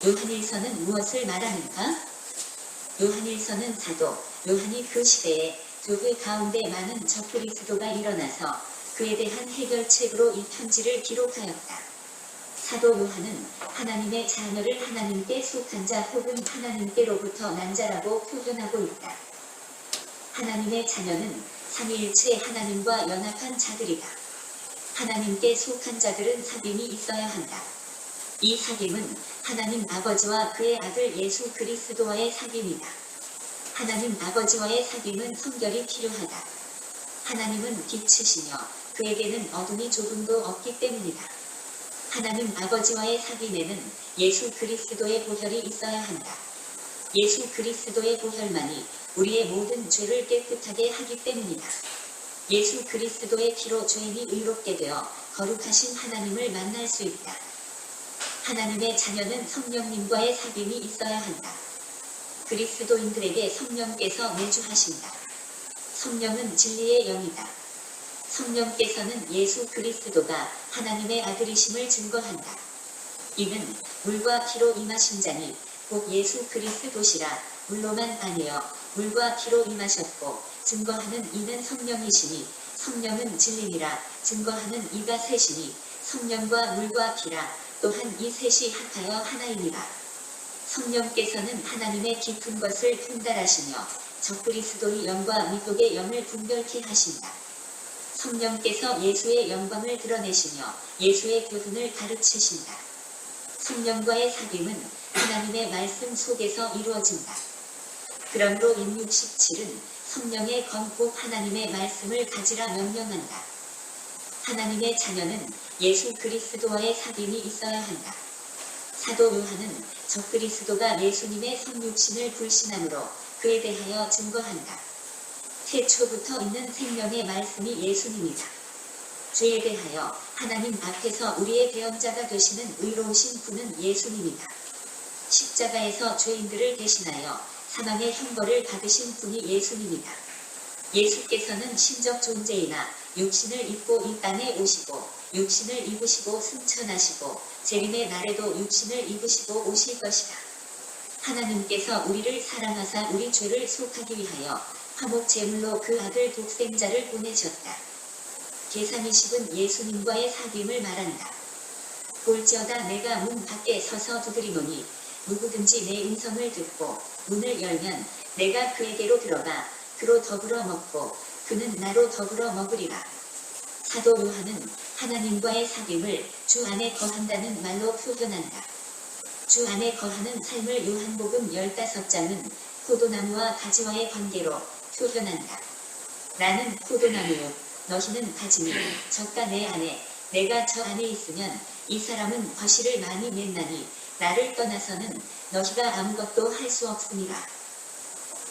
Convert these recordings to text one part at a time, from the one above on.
요한일서는 무엇을 말하는가? 요한일서는 사도 요한이 그 시대에 교회 가운데 많은 적그리스도가 일어나서 그에 대한 해결책으로 이 편지를 기록하였다. 사도 요한은 하나님의 자녀를 하나님께 속한 자 혹은 하나님께로부터 난 자라고 표현하고 있다. 하나님의 자녀는 삼위일체 하나님과 연합한 자들이다. 하나님께 속한 자들은 사귐이 있어야 한다. 이 사귐은 하나님 아버지와 그의 아들 예수 그리스도와의 사귐이다. 하나님 아버지와의 사귐은 성결이 필요하다. 하나님은 빛이시며 그에게는 어둠이 조금도 없기 때문이다. 하나님 아버지와의 사귐에는 예수 그리스도의 보혈이 있어야 한다. 예수 그리스도의 보혈만이 우리의 모든 죄를 깨끗하게 하기 때문이다. 예수 그리스도의 피로 죄인이 의롭게 되어 거룩하신 하나님을 만날 수 있다. 하나님의 자녀는 성령님과의 사귐이 있어야 한다. 그리스도인들에게 성령께서 내주하신다. 성령은 진리의 영이다. 성령께서는 예수 그리스도가 하나님의 아들이심을 증거한다. 이는 물과 피로 임하신 자니 곧 예수 그리스도시라. 물로만 아니여 물과 피로 임하셨고 증거하는 이는 성령이시니 성령은 진리니라. 증거하는 이가 셋이니 성령과 물과 피라. 또한 이 셋이 합하여 하나이니라. 성령께서는 하나님의 깊은 것을 통달하시며 적그리스도의 영과 미혹의 영을 분별케 하신다. 성령께서 예수의 영광을 드러내시며 예수의 교훈을 가르치신다. 성령과의 사귐은 하나님의 말씀 속에서 이루어진다. 그러므로 167은 성령의 건꼭 하나님의 말씀을 가지라 명령한다. 하나님의 자녀는 예수 그리스도와의 사귐이 있어야 한다. 사도 요한은 적그리스도가 예수님의 성육신을 불신함으로 그에 대하여 증거한다. 태초부터 있는 생명의 말씀이 예수님이다. 죄에 대하여 하나님 앞에서 우리의 대언자가 되시는 의로우신 분은 예수님이다. 십자가에서 죄인들을 대신하여 사망의 형벌을 받으신 분이 예수님이다. 예수께서는 신적 존재이나 육신을 입고 이 땅에 오시고 육신을 입으시고 승천하시고 재림의 날에도 육신을 입으시고 오실 것이다. 하나님께서 우리를 사랑하사 우리 죄를 속하기 위하여 화목 제물로 그 아들 독생자를 보내셨다. 제3이십은 예수님과의 사귐을 말한다. 볼지어다 내가 문 밖에 서서 두드리노니 누구든지 내 음성을 듣고 문을 열면 내가 그에게로 들어가 그로 더불어 먹고 그는 나로 더불어 먹으리라. 사도 요한은 하나님과의 사귐을 주 안에 거한다는 말로 표현한다. 주 안에 거하는 삶을 요한복음 15장은 포도나무와 가지와의 관계로 표현한다. 나는 포도나무요 너희는 가지니 저가 내 안에 내가 저 안에 있으면 이 사람은 과실을 많이 맺나니 나를 떠나서는 너희가 아무것도 할 수 없으니라.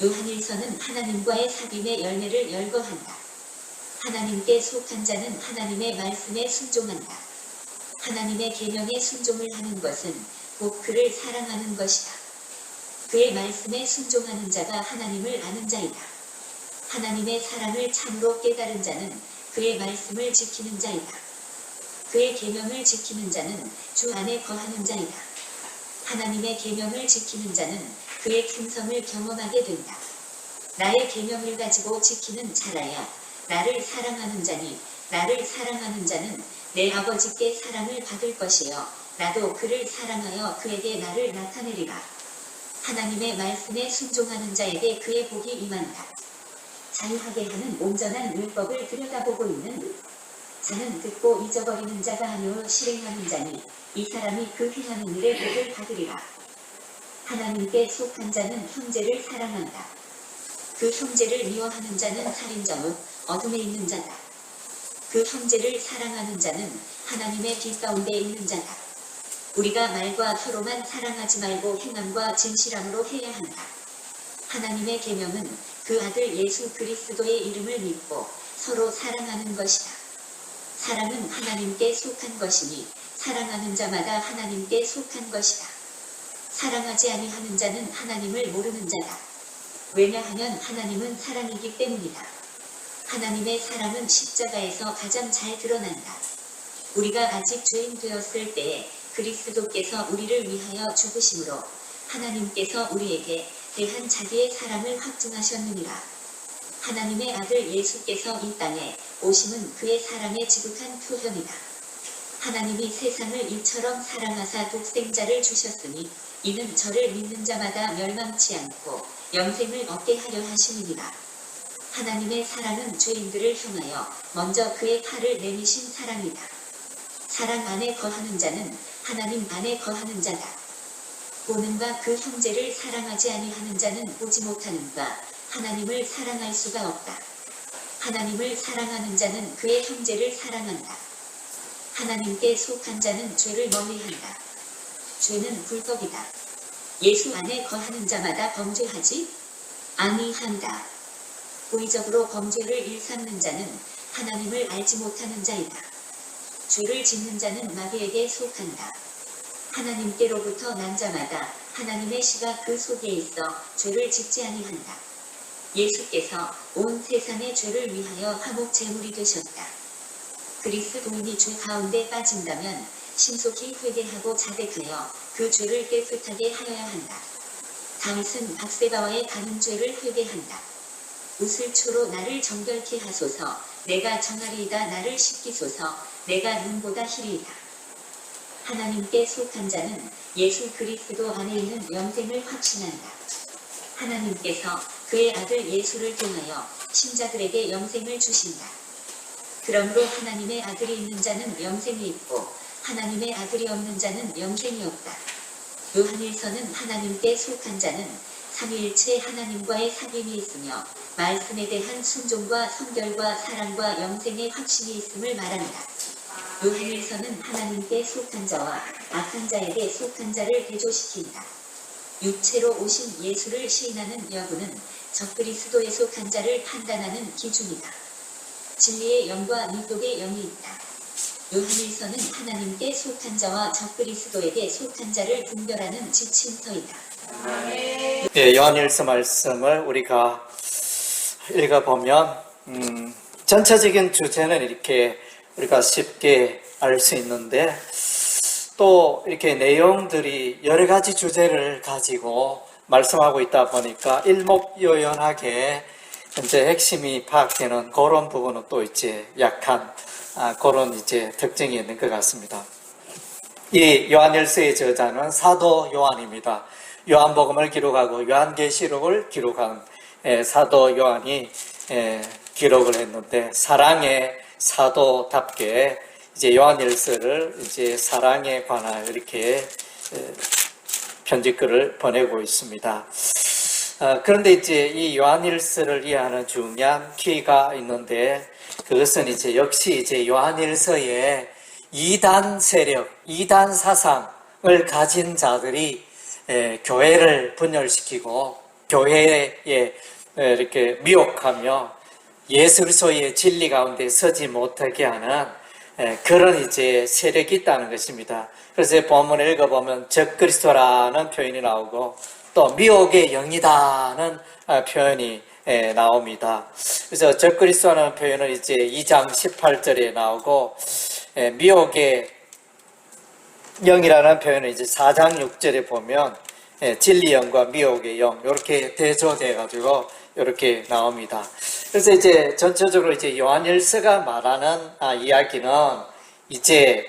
요한일서는 하나님과의 사귐의 열매를 열거한다. 하나님께 속한 자는 하나님의 말씀에 순종한다. 하나님의 계명에 순종을 하는 것은 곧 그를 사랑하는 것이다. 그의 말씀에 순종하는 자가 하나님을 아는 자이다. 하나님의 사랑을 참으로 깨달은 자는 그의 말씀을 지키는 자이다. 그의 계명을 지키는 자는 주 안에 거하는 자이다. 하나님의 계명을 지키는 자는 그의 충성을 경험하게 된다. 나의 계명을 가지고 지키는 자라야 나를 사랑하는 자니 나를 사랑하는 자는 내 아버지께 사랑을 받을 것이요 나도 그를 사랑하여 그에게 나를 나타내리라. 하나님의 말씀에 순종하는 자에게 그의 복이 임한다. 자유하게 하는 온전한 율법을 들여다보고 있는 자는 듣고 잊어버리는 자가 아니오 실행하는 자니 이 사람이 그 행하는 일의 복을 받으리라. 하나님께 속한 자는 형제를 사랑한다. 그 형제를 미워하는 자는 살인자 및 어둠에 있는 자다. 그 형제를 사랑하는 자는 하나님의 빛 가운데 있는 자다. 우리가 말과 혀로만 사랑하지 말고 행함과 진실함으로 해야 한다. 하나님의 계명은 그 아들 예수 그리스도의 이름을 믿고 서로 사랑하는 것이다. 사랑은 하나님께 속한 것이니 사랑하는 자마다 하나님께 속한 것이다. 사랑하지 아니하는 자는 하나님을 모르는 자다. 왜냐하면 하나님은 사랑이기 때문이다. 하나님의 사랑은 십자가에서 가장 잘 드러난다. 우리가 아직 죄인 되었을 때에 그리스도께서 우리를 위하여 죽으심으로 하나님께서 우리에게 대한 자기의 사랑을 확증하셨느니라. 하나님의 아들 예수께서 이 땅에 오심은 그의 사랑의 지극한 표현이다. 하나님이 세상을 이처럼 사랑하사 독생자를 주셨으니 이는 저를 믿는 자마다 멸망치 않고 영생을 얻게 하려 하심이니라. 하나님의 사랑은 죄인들을 향하여 먼저 그의 팔을 내미신 사랑이다. 사랑 안에 거하는 자는 하나님 안에 거하는 자다. 보는 바 그 형제를 사랑하지 아니하는 자는 보지 못하는가 하나님을 사랑할 수가 없다. 하나님을 사랑하는 자는 그의 형제를 사랑한다. 하나님께 속한 자는 죄를 멀리한다. 죄는 불법이다. 예수 안에 거하는 자마다 범죄하지 아니한다. 고의적으로 범죄를 일삼는 자는 하나님을 알지 못하는 자이다. 죄를 짓는 자는 마귀에게 속한다. 하나님께로부터 난 자마다 하나님의 씨가 그 속에 있어 죄를 짓지 아니한다. 예수께서 온 세상의 죄를 위하여 화목 제물이 되셨다. 그리스도인이 죄 가운데 빠진다면 신속히 회개하고 자백하여 그 죄를 깨끗하게 하여야 한다. 다윗은 박세바와의 가는 죄를 회개한다. 우슬초로 나를 정결케 하소서. 내가 정하리이다. 나를 씻기소서. 내가 눈보다 희리이다. 하나님께 속한 자는 예수 그리스도 안에 있는 영생을 확신한다. 하나님께서 그의 아들 예수를 통하여 신자들에게 영생을 주신다. 그러므로 하나님의 아들이 있는 자는 영생이 있고 하나님의 아들이 없는 자는 영생이 없다. 요한일서는 하나님께 속한 자는 삼위일체 하나님과의 사귐이 있으며 말씀에 대한 순종과 성결과 사랑과 영생의 확신이 있음을 말한다. 요한일서는 하나님께 속한 자와 악한 자에게 속한 자를 대조시킨다. 육체로 오신 예수를 시인하는 여부는 적그리스도에 속한 자를 판단하는 기준이다. 진리의 영과 미독의 영이 있다. 요한일서는 하나님께 속한 자와 적그리스도에게 속한 자를 분별하는 지침서이다. 예, 요한일서 말씀을 우리가 읽어보면 전체적인 주제는 이렇게 우리가 쉽게 알 수 있는데 또 이렇게 내용들이 여러 가지 주제를 가지고 말씀하고 있다 보니까 일목요연하게 이제 핵심이 파악되는 그런 부분은 또 이제 약한 그런 이제 특징이 있는 것 같습니다. 이 요한일서의 저자는 사도 요한입니다. 요한복음을 기록하고 요한계시록을 기록한 사도 요한이 기록을 했는데 사랑의 사도답게 이제 요한일서를 이제 사랑에 관하여 이렇게 편지글을 보내고 있습니다. 그런데 이제 이 요한일서를 이해하는 중요한 키가 있는데 그것은 이제 역시 이제 요한일서의 이단 세력, 이단 사상을 가진 자들이 교회를 분열시키고 교회에 이렇게 미혹하며 예수 그리스도의 진리 가운데 서지 못하게 하는 그런 이제 세력이 있다는 것입니다. 그래서 본문을 읽어보면 적그리스도라는 표현이 나오고 또 미혹의 영이다는 표현이 나옵니다. 그래서 적그리스도라는 표현은 이제 2장 18절에 나오고 미혹의 영이라는 표현은 이제 4장 6절에 보면 진리 영과 미혹의 영 이렇게 대조돼 가지고 이렇게 나옵니다. 그래서 이제 전체적으로 이제 요한일서가 말하는 이야기는 이제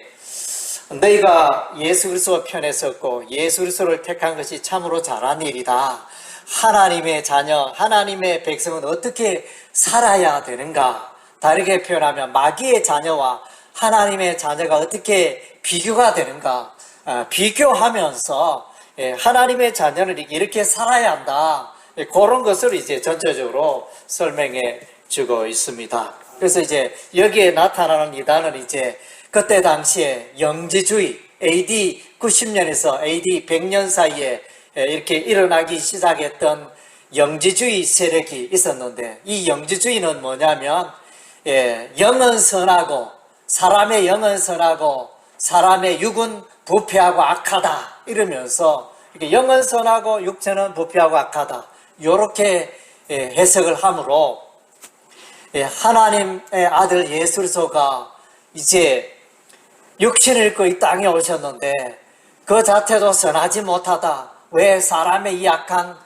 너희가 예수 그리스도 편에 섰고 예수 그리스도를 택한 것이 참으로 잘한 일이다. 하나님의 자녀, 하나님의 백성은 어떻게 살아야 되는가? 다르게 표현하면 마귀의 자녀와 하나님의 자녀가 어떻게 비교가 되는가? 비교하면서 하나님의 자녀는 이렇게 살아야 한다. 그런 것을 이제 전체적으로 설명해 주고 있습니다. 그래서 이제 여기에 나타나는 이단은 이제 그때 당시에 영지주의 AD 90년에서 AD 100년 사이에 이렇게 일어나기 시작했던 영지주의 세력이 있었는데 이 영지주의는 뭐냐면 영은 선하고 사람의 영은 선하고 사람의 육은 부패하고 악하다 이러면서 영은 선하고 육체는 부패하고 악하다 이렇게 해석을 하므로 하나님의 아들 예수 그리스도가 이제 육신을 입고 이 땅에 오셨는데 그 자체도 선하지 못하다. 왜 사람의 이 약한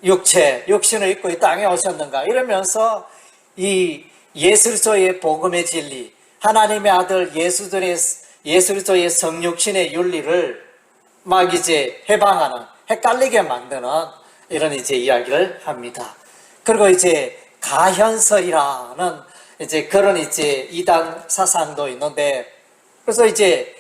육신을 입고 이 땅에 오셨는가? 이러면서 이 예수 그리스도의 복음의 진리, 하나님의 아들 예수 그리스도의 성육신의 윤리를 막 이제 해방하는, 헷갈리게 만드는 이런 이제 이야기를 합니다. 그리고 이제 가현설이라는 이제 그런 이제 이단 사상도 있는데, 그래서 이제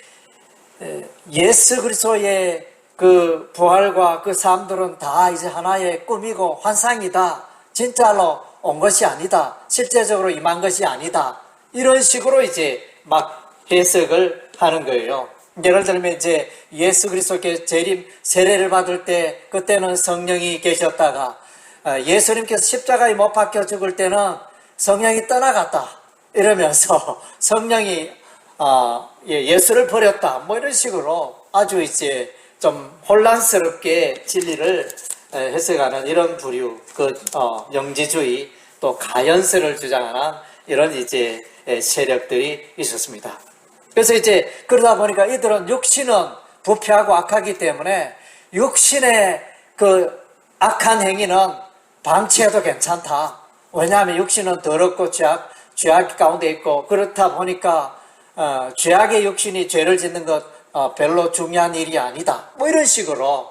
예수 그리스도의 그 부활과 그 삶들은 다 이제 하나의 꿈이고 환상이다. 진짜로 온 것이 아니다. 실제적으로 임한 것이 아니다. 이런 식으로 이제 막 해석을 하는 거예요. 예를 들면 이제 예수 그리스도께 재림 세례를 받을 때 그때는 성령이 계셨다가 예수님께서 십자가에 못 박혀 죽을 때는 성령이 떠나갔다. 이러면서 성령이 예수를 버렸다. 뭐 이런 식으로 아주 이제 좀 혼란스럽게 진리를 해석하는 이런 부류, 영지주의 또 가연설을 주장하는 이런 이제 세력들이 있었습니다. 그래서 이제 그러다 보니까 이들은 육신은 부패하고 악하기 때문에 육신의 그 악한 행위는 방치해도 괜찮다. 왜냐하면 육신은 더럽고 죄악 가운데 있고 그렇다 보니까 죄악의 육신이 죄를 짓는 것 별로 중요한 일이 아니다. 뭐 이런 식으로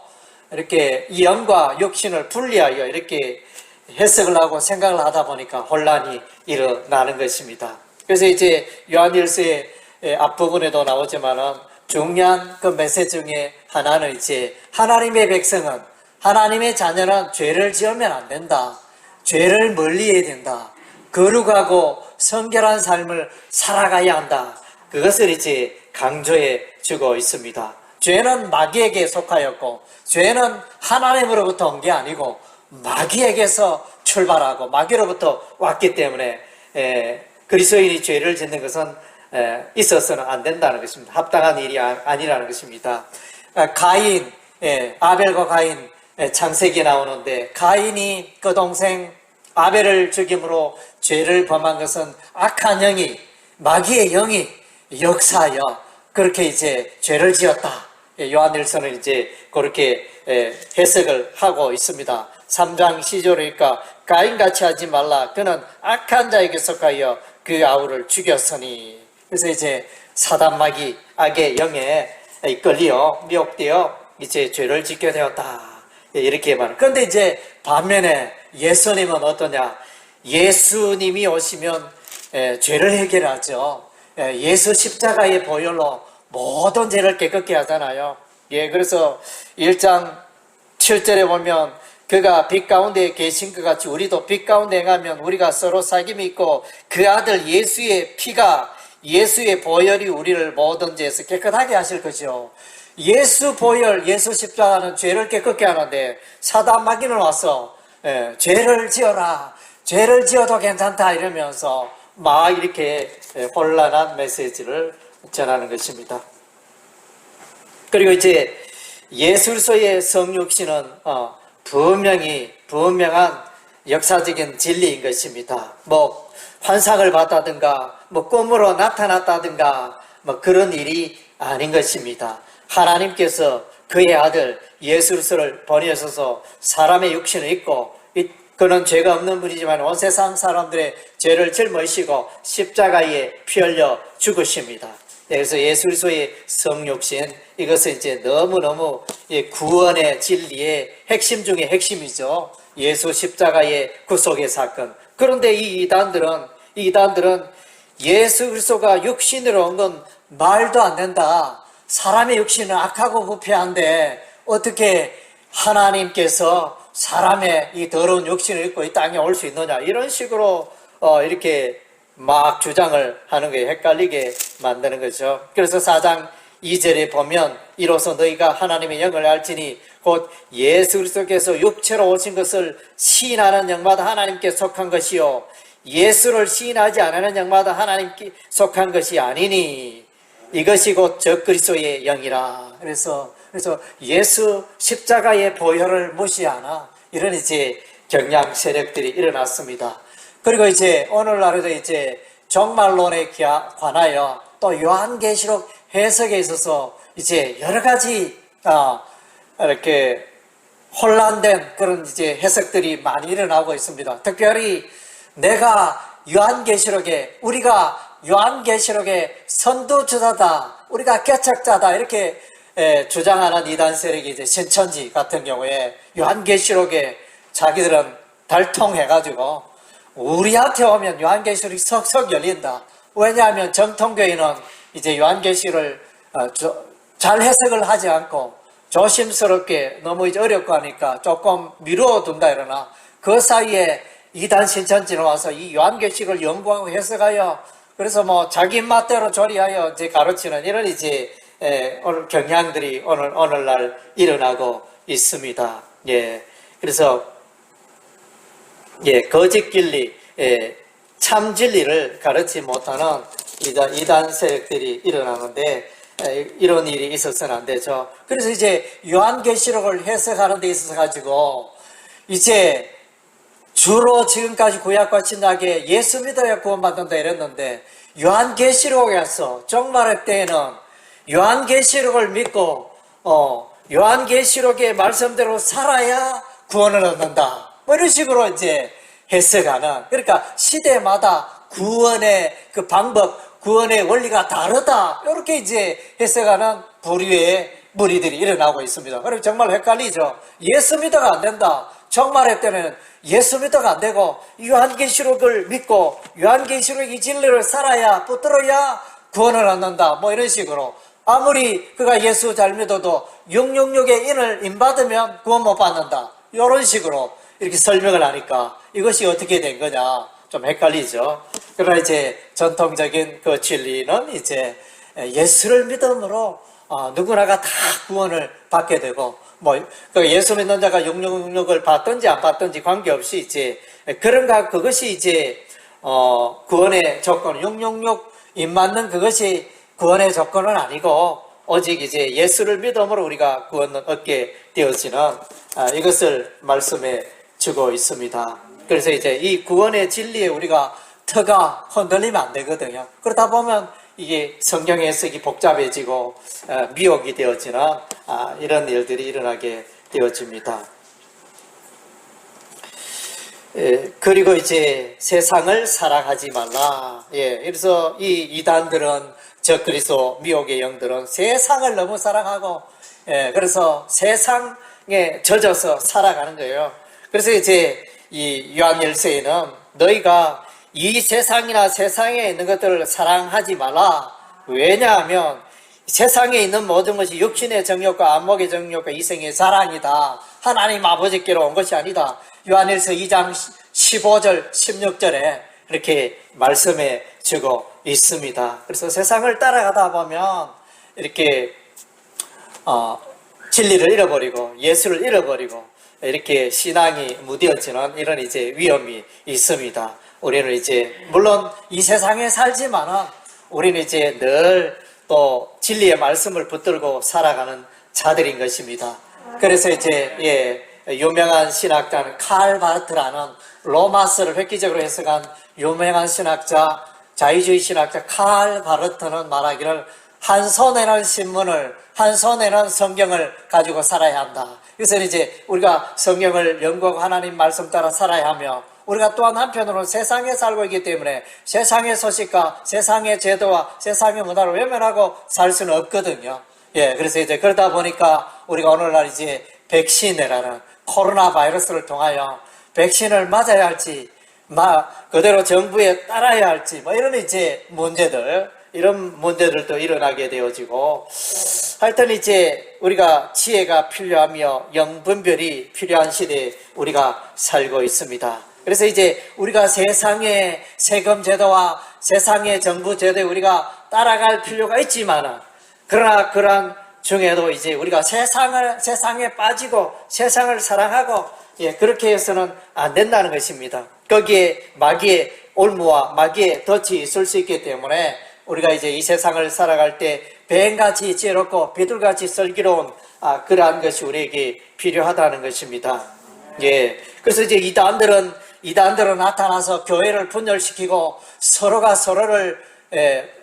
이렇게 이 영과 육신을 분리하여 이렇게 해석을 하고 생각을 하다 보니까 혼란이 일어나는 것입니다. 그래서 이제 요한일서의 앞부분에도 나오지만은 중요한 그 메시지 중에 하나는 이제 하나님의 백성은, 하나님의 자녀는 죄를 지으면 안 된다. 죄를 멀리해야 된다. 거룩하고 성결한 삶을 살아가야 한다. 그것을 이제 강조해 주고 있습니다. 죄는 마귀에게 속하였고 죄는 하나님으로부터 온 게 아니고 마귀에게서 출발하고 마귀로부터 왔기 때문에 그리스도인이 죄를 짓는 것은 있어서는 안 된다는 것입니다. 합당한 일이 아니라는 것입니다. 가인, 아벨과 가인 창세기에 나오는데 가인이 그 동생 아벨을 죽임으로 죄를 범한 것은 악한 영이, 마귀의 영이 역사하여 그렇게 이제 죄를 지었다. 요한일서는 이제 그렇게 해석을 하고 있습니다. 3장 10절이니까 가인같이 하지 말라. 그는 악한 자에게 속하여 그 아우를 죽였으니. 그래서 이제 사단 마귀 악의 영에 끌려 미혹되어 이제 죄를 짓게 되었다. 이렇게 말해요. 그런데 이제 반면에 예수님은 어떠냐? 예수님이 오시면 죄를 해결하죠. 예수 십자가의 보혈로 모든 죄를 깨끗게 하잖아요. 그래서 1장 7절에 보면 그가 빛 가운데 계신 것 같이 우리도 빛 가운데 행하면 우리가 서로 사귐이 있고 그 아들 예수의 피가, 예수의 보혈이 우리를 모든 죄에서 깨끗하게 하실 것이요. 예수 보혈, 예수 십자가는 죄를 깨끗게 하는데 사단 마귀는 와서 죄를 지어라, 죄를 지어도 괜찮다 이러면서 막 이렇게 혼란한 메시지를 전하는 것입니다. 그리고 이제 예수 그리스도의 성육신은 분명한 역사적인 진리인 것입니다. 뭐 환상을 봤다든가 뭐 꿈으로 나타났다든가 뭐 그런 일이 아닌 것입니다. 하나님께서 그의 아들 예수 그리스도를 보내셔서 사람의 육신을 입고 그는 죄가 없는 분이지만 온 세상 사람들의 죄를 짊어지시고 십자가에 피 흘려 죽으십니다. 그래서 예수 그리스도의 성육신, 이것은 이제 너무너무 구원의 진리의 핵심 중에 핵심이죠. 예수 십자가의 구속의 사건. 그런데 이 이단들은 예수 그리스도가 육신으로 온 건 말도 안 된다. 사람의 육신은 악하고 부패한데 어떻게 하나님께서 사람의 이 더러운 육신을 입고 이 땅에 올 수 있느냐, 이런 식으로 이렇게 막 주장을 하는 거예요. 헷갈리게 만드는 거죠. 그래서 4장 2절에 보면 이로써 너희가 하나님의 영을 알지니 곧 예수 그리스도께서 육체로 오신 것을 시인하는 영마다 하나님께 속한 것이요 예수를 시인하지 않는 영마다 하나님께 속한 것이 아니니 이것이 곧 적그리스도의 영이라. 그래서 예수 십자가의 보혈을 무시하나 이런 이제 경향 세력들이 일어났습니다. 그리고 이제 오늘날에도 이제 종말론에 관하여 또 요한계시록 해석에 있어서 이제 여러 가지 이렇게 혼란된 그런 이제 해석들이 많이 일어나고 있습니다. 특별히 우리가 요한계시록의 선두주자다, 우리가 개척자다 이렇게 주장하는 이단 세력이 이제 신천지 같은 경우에 요한계시록에 자기들은 달통해가지고 우리한테 오면 요한계시록이 석석 열린다. 왜냐하면 정통교회는 이제 요한계시록을 잘 해석을 하지 않고 조심스럽게 너무 이제 어렵고 하니까 조금 미루어둔다 이러나 그 사이에 이단 신천지는 와서 이 요한계시록을 연구하고 해석하여 그래서 뭐 자기 입맛대로 조리하여 이제 가르치는 이런 이제 오늘 경향들이 오늘날 일어나고 있습니다. 예, 그래서 거짓 진리, 참 진리를 가르치 못하는 이단 세력들이 일어나는데 이런 일이 있어서는 안 되죠. 그래서 이제 요한계시록을 해석하는 데 있어서 가지고 이제 주로 지금까지 구약과 신약에 예수 믿어야 구원받는다 이랬는데 요한계시록에서 종말의 때에는 요한계시록을 믿고 요한계시록의 말씀대로 살아야 구원을 얻는다. 뭐 이런 식으로 이제 해석하는, 그러니까 시대마다 구원의 그 방법, 구원의 원리가 다르다. 이렇게 이제 해석하는 부류의 무리들이 일어나고 있습니다. 그리고 정말 헷갈리죠. 예수 믿어가 안 된다. 종말의 때는 예수 믿어가 안 되고 요한계시록을 믿고 요한계시록 이 진리를 살아야 붙들어야 구원을 얻는다. 뭐 이런 식으로 아무리 그가 예수 잘 믿어도 666의 인을 인받으면 구원 못 받는다. 이런 식으로 이렇게 설명을 하니까 이것이 어떻게 된 거냐 좀 헷갈리죠. 그러나 이제 전통적인 그 진리는 이제 예수를 믿음으로 누구나가 다 구원을 받게 되고 그 예수 믿는 자가 666을 받든지 안 받든지 관계없이 이제 그것이 이제 구원의 조건, 666 입맞는 그것이 구원의 조건은 아니고 오직 이제 예수를 믿음으로 우리가 구원을 얻게 되어지는 이것을 말씀해 주고 있습니다. 그래서 이제 이 구원의 진리에 우리가 터가 흔들리면 안 되거든요. 그러다 보면 이게 성경 해석이 복잡해지고 미혹이 되어지는 이런 일들이 일어나게 되어집니다. 그리고 이제 세상을 사랑하지 말라. 그래서 이 이단들은 적그리스도 미혹의 영들은 세상을 너무 사랑하고 그래서 세상에 젖어서 살아가는 거예요. 그래서 이제 이 요한일서에는 너희가 이 세상이나 세상에 있는 것들을 사랑하지 말라. 왜냐하면 세상에 있는 모든 것이 육신의 정욕과 안목의 정욕과 이생의 사랑이다. 하나님 아버지께로 온 것이 아니다. 요한일서 2장 15절 16절에 이렇게 말씀해 주고 있습니다. 그래서 세상을 따라가다 보면 이렇게 진리를 잃어버리고 예수를 잃어버리고 이렇게 신앙이 무뎌지는 이런 이제 위험이 있습니다. 우리는 이제 물론 이 세상에 살지만은 우리는 이제 늘 또 진리의 말씀을 붙들고 살아가는 자들인 것입니다. 그래서 이제 유명한 신학자는 칼 바르트라는 로마서를 획기적으로 해석한 유명한 신학자, 자유주의 신학자 칼 바르트는 말하기를 한 손에는 신문을, 한 손에는 성경을 가지고 살아야 한다. 그래서 이제 우리가 성경을 연구하고 하나님 말씀 따라 살아야 하며 우리가 또한 한편으로는 세상에 살고 있기 때문에 세상의 소식과 세상의 제도와 세상의 문화를 외면하고 살 수는 없거든요. 그래서 이제 그러다 보니까 우리가 오늘날 이제 백신이라는 코로나 바이러스를 통하여 백신을 맞아야 할지, 그대로 정부에 따라야 할지, 이런 이제 이런 문제들도 일어나게 되어지고, 하여튼 이제 우리가 지혜가 필요하며 영분별이 필요한 시대에 우리가 살고 있습니다. 그래서 이제 우리가 세상의 세금 제도와 세상의 정부 제도에 우리가 따라갈 필요가 있지만은, 그러나 그러한 중에도 이제 우리가 세상에 빠지고 세상을 사랑하고 그렇게 해서는 안 된다는 것입니다. 거기에 마귀의 올무와 마귀의 덫이 있을 수 있기 때문에 우리가 이제 이 세상을 살아갈 때 뱀같이 지혜롭고 비둘같이 슬기로운 그러한 것이 우리에게 필요하다는 것입니다. 그래서 이제 이단들은 나타나서 교회를 분열시키고 서로가 서로를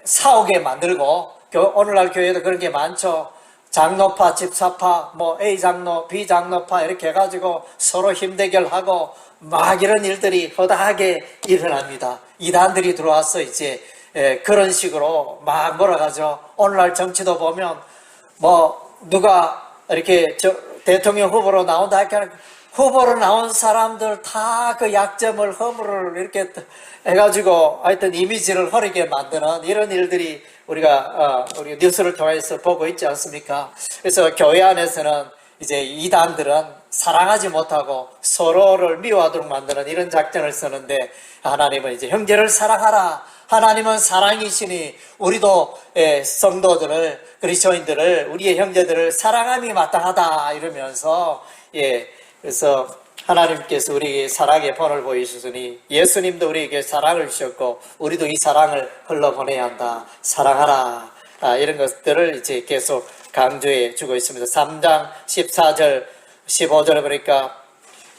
싸우게 만들고, 오늘날 교회도 그런 게 많죠. 장로파, 집사파, 뭐 A 장로, B 장로파 이렇게 해가지고 서로 힘대결하고 막 이런 일들이 허다하게 일어납니다. 이단들이 들어와서 이제 그런 식으로 막 몰아가죠. 오늘날 정치도 보면 뭐 누가 이렇게 대통령 후보로 나온다 하니까 후보로 나온 사람들 다 그 약점을 허물을 이렇게 해가지고 하여튼 이미지를 흐리게 만드는 이런 일들이 우리가 우리 뉴스를 통해서 보고 있지 않습니까? 그래서 교회 안에서는 이제 이단들은 사랑하지 못하고 서로를 미워하도록 만드는 이런 작전을 쓰는데, 하나님은 이제 형제를 사랑하라. 하나님은 사랑이시니 우리도 성도들을, 그리스도인들을, 우리의 형제들을 사랑함이 마땅하다 이러면서, 그래서 하나님께서 우리에게 사랑의 본을 보이셨으니 예수님도 우리에게 사랑을 주셨고 우리도 이 사랑을 흘러보내야 한다. 사랑하라. 이런 것들을 이제 계속 강조해 주고 있습니다. 3장 14절 15절에 보니까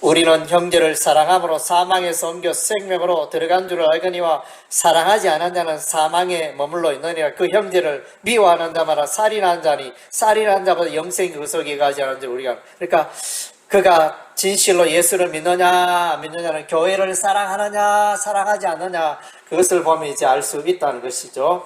우리는 형제를 사랑함으로 사망에서 옮겨 생명으로 들어간 줄을 알거니와 사랑하지 않은 자는 사망에 머물러 있느니라. 그 형제를 미워하는 자마다 살인한 자니 살인한 자보다 영생 그 속에 가지 않은 줄 우리가, 그러니까 그가 진실로 예수를 믿느냐 안 믿느냐는 교회를 사랑하느냐 사랑하지 않느냐, 그것을 보면 이제 알 수 있다는 것이죠.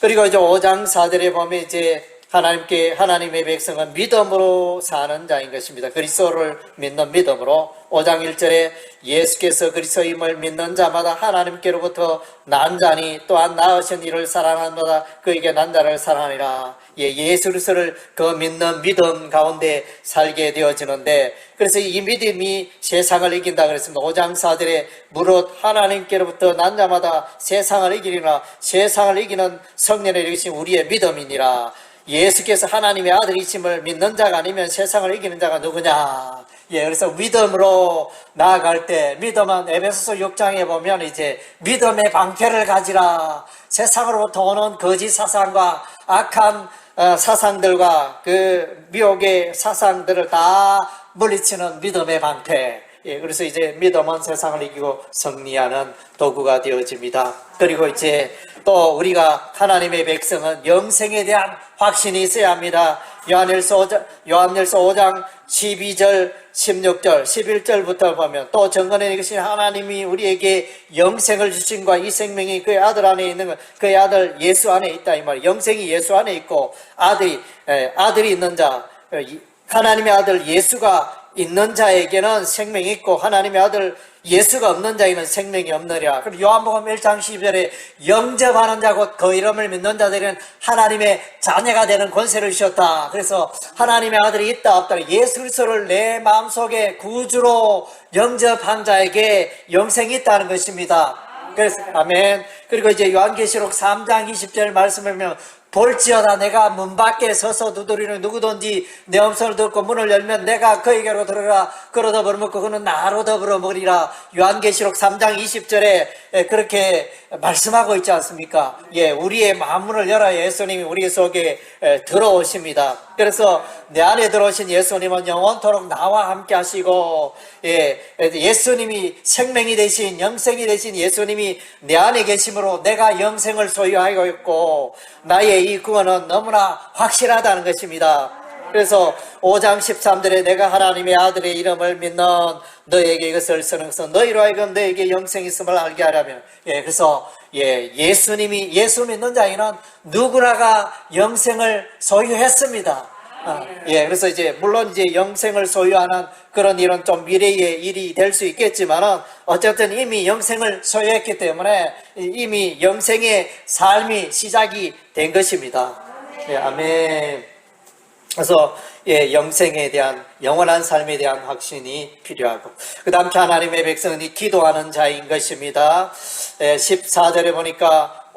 그리고 이제 5장 4절에 보면 이제 하나님의 백성은 믿음으로 사는 자인 것입니다. 그리스도를 믿는 믿음으로. 5장 1절에 예수께서 그리스도임을 믿는 자마다 하나님께로부터 난 자니 또한 낳으신 이를 사랑하는 자마다 그에게 난 자를 사랑하니라. 예수 그리스도를 그 믿는 믿음 가운데 살게 되어지는데, 그래서 이 믿음이 세상을 이긴다 그랬습니다. 5장 4절에 무릇 하나님께로부터 난 자마다 세상을 이기리라. 세상을 이기는 성령의 이르신 우리의 믿음이니라. 예수께서 하나님의 아들이심을 믿는 자가 아니면 세상을 이기는 자가 누구냐? 그래서 믿음으로 나아갈 때, 믿음은 에베소서 6장에 보면 이제 믿음의 방패를 가지라. 세상으로부터 오는 거짓 사상과 악한 사상들과 그 미혹의 사상들을 다 물리치는 믿음의 방패. 그래서 이제 믿음은 세상을 이기고 승리하는 도구가 되어집니다. 그리고 이제 또 우리가 하나님의 백성은 영생에 대한 확신이 있어야 합니다. 요한일서 5장 12절, 16절, 11절부터 보면 또 정건에 계신 하나님이 우리에게 영생을 주신과 이 생명이 그의 아들 안에 있는 것, 그의 아들 예수 안에 있다 이 말이에요. 영생이 예수 안에 있고 아들이 있는 자, 하나님의 아들 예수가 있는 자에게는 생명이 있고 하나님의 아들 예수가 없는 자에게는 생명이 없느니라. 그리고 요한복음 1장 12절에 영접하는 자 곧 그 이름을 믿는 자들은 하나님의 자녀가 되는 권세를 주셨다. 그래서 하나님의 아들이 있다 없다, 예수 그리스도를 내 마음속에 구주로 영접한 자에게 영생이 있다는 것입니다. 그래서 아멘. 그리고 이제 요한계시록 3장 20절 말씀을 보면 볼지어다 내가 문 밖에 서서 두드리는 누구든지 내 음성을 듣고 문을 열면 내가 그에게로 들어가 그로 더불어 먹고 그는 나로 더불어 먹으리라. 요한계시록 3장 20절에 그렇게 말씀하고 있지 않습니까? 우리의 마음문을 열어야 예수님이 우리 속에 들어오십니다. 그래서 내 안에 들어오신 예수님은 영원토록 나와 함께 하시고, 예수님이 생명이 되신 영생이 되신 예수님이 내 안에 계심으로 내가 영생을 소유하고 있고 나의 이 구원은 너무나 확실하다는 것입니다. 그래서 5장 13절에 내가 하나님의 아들의 이름을 믿는 너에게 이것을 쓰는 것은 너희로 하여금 너에게 영생이 있음을 알게 하려면, 그래서 예수 믿는 자에게는 누구나가 영생을 소유했습니다. 그래서 이제 물론 이제 영생을 소유하는 그런 일은 좀 미래의 일이 될 수 있겠지만은 어쨌든 이미 영생을 소유했기 때문에 이미 영생의 삶이 시작이 된 것입니다. 아멘. 그래서 영생에 대한 영원한 삶에 대한 확신이 필요하고, 그 다음 하나님의 백성은 기도하는 자인 것입니다. 14절에 보니까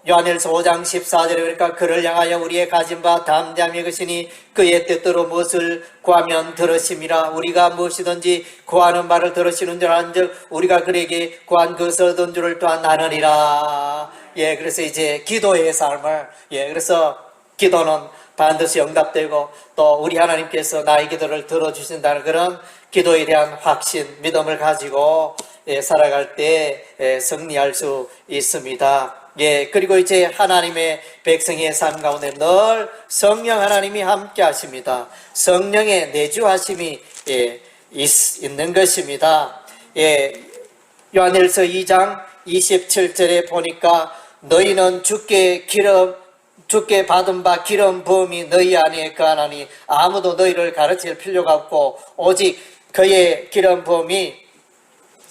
요한일서 5장 14절에 보니까 그를 향하여 우리의 가진 바 담대함이 것이니 그의 뜻대로 무엇을 구하면 들으심이라. 우리가 무엇이든지 구하는 바를 들으시는 줄 아는즉 우리가 그에게 구한 것을 얻은 줄을 또한 아느니라. 그래서 이제 기도의 삶을, 그래서 기도는 반드시 응답되고 또 우리 하나님께서 나의 기도를 들어주신다는 그런 기도에 대한 확신, 믿음을 가지고 살아갈 때 승리할 수 있습니다. 예, 그리고 이제 하나님의 백성의 삶 가운데 늘 성령 하나님이 함께 하십니다. 성령의 내주하심이 있는 것입니다. 예, 요한일서 2장 27절에 보니까 너희는 주께 받은 바 기름 부음이 너희 안에 거하나니 아무도 너희를 가르칠 필요가 없고 오직 그의 기름 부음이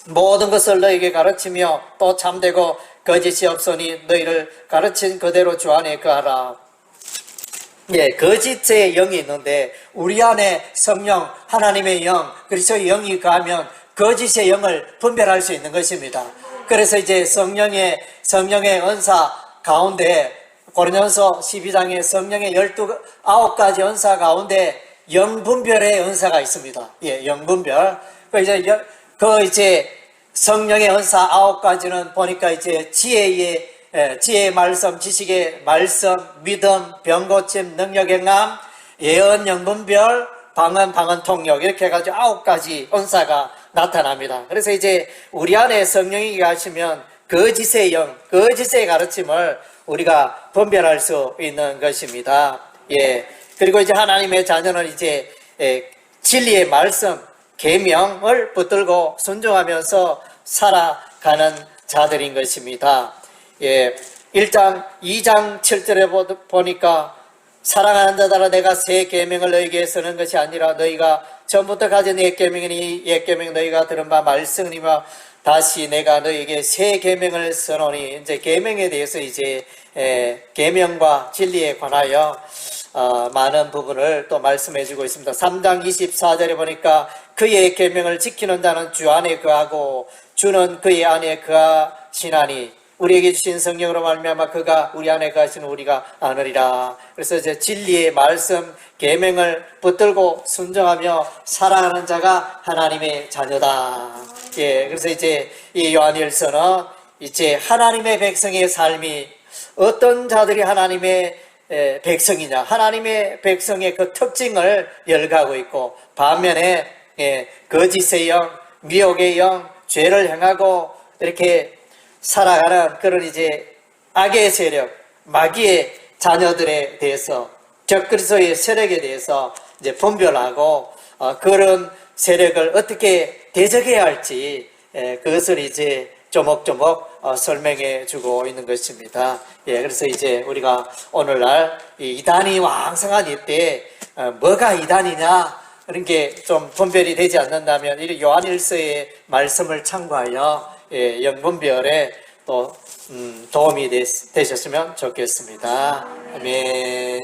모든 것을 너희에게 가르치며 또 참되고 거짓이 없으니 너희를 가르친 그대로 주 안에 거하라. 예, 거짓의 영이 있는데 우리 안에 성령, 하나님의 영, 그리스도의 영이 거하면 거짓의 영을 분별할 수 있는 것입니다. 그래서 이제 성령의 은사 가운데 고린도서 12장에 성령의 9가지 은사 가운데 영분별의 은사가 있습니다. 예, 영분별. 이제 성령의 은사 9가지는 보니까 이제 지혜의 말씀, 지식의 말씀, 믿음, 병고침, 능력행함, 예언, 영분별, 방언 통역 이렇게 해가지고 9가지 은사가 나타납니다. 그래서 이제 우리 안에 성령이 가시면 거짓의 영, 거짓의 가르침을 우리가 분별할 수 있는 것입니다. 예. 그리고 이제 하나님의 자녀는 이제 진리의 말씀, 계명을 붙들고 순종하면서 살아가는 자들인 것입니다. 예. 1장, 2장 7절에 보니까 사랑하는 자들아 내가 새 계명을 너희에게 쓰는 것이 아니라 너희가 전부터 가진 옛 계명이니 옛 계명 너희가 들은 바 말씀이며 다시 내가 너희에게 새 계명을 써노니 이제 계명에 대해서 이제 계명과 진리에 관하여 많은 부분을 또 말씀해 주고 있습니다. 3장 24절에 보니까 그의 계명을 지키는 자는 주 안에 거하고 주는 그의 안에 거하시나니 우리에게 주신 성령으로 말미암아 그가 우리 안에 거하시는 우리가 아느리라. 그래서 이제 진리의 말씀 계명을 붙들고 순종하며 살아가는 자가 하나님의 자녀다. 예, 그래서 이제 이 요한일서는 이제 하나님의 백성의 삶이 어떤 자들이 하나님의 백성이냐, 하나님의 백성의 그 특징을 열거하고 있고 반면에 거짓의 영, 미혹의 영, 죄를 행하고 이렇게 살아가는 그런 이제 악의 세력, 마귀의 자녀들에 대해서 적그리스도의 세력에 대해서 이제 분별하고 그런 세력을 어떻게 대적해야 할지 그것을 이제 조목조목 설명해 주고 있는 것입니다. 예, 그래서 이제 우리가 오늘날 이 이단이 왕성한 이때 뭐가 이단이냐 그런 게 좀 분별이 되지 않는다면 이 요한일서의 말씀을 참고하여 영분별에 또 도움이 되셨으면 좋겠습니다. 아멘.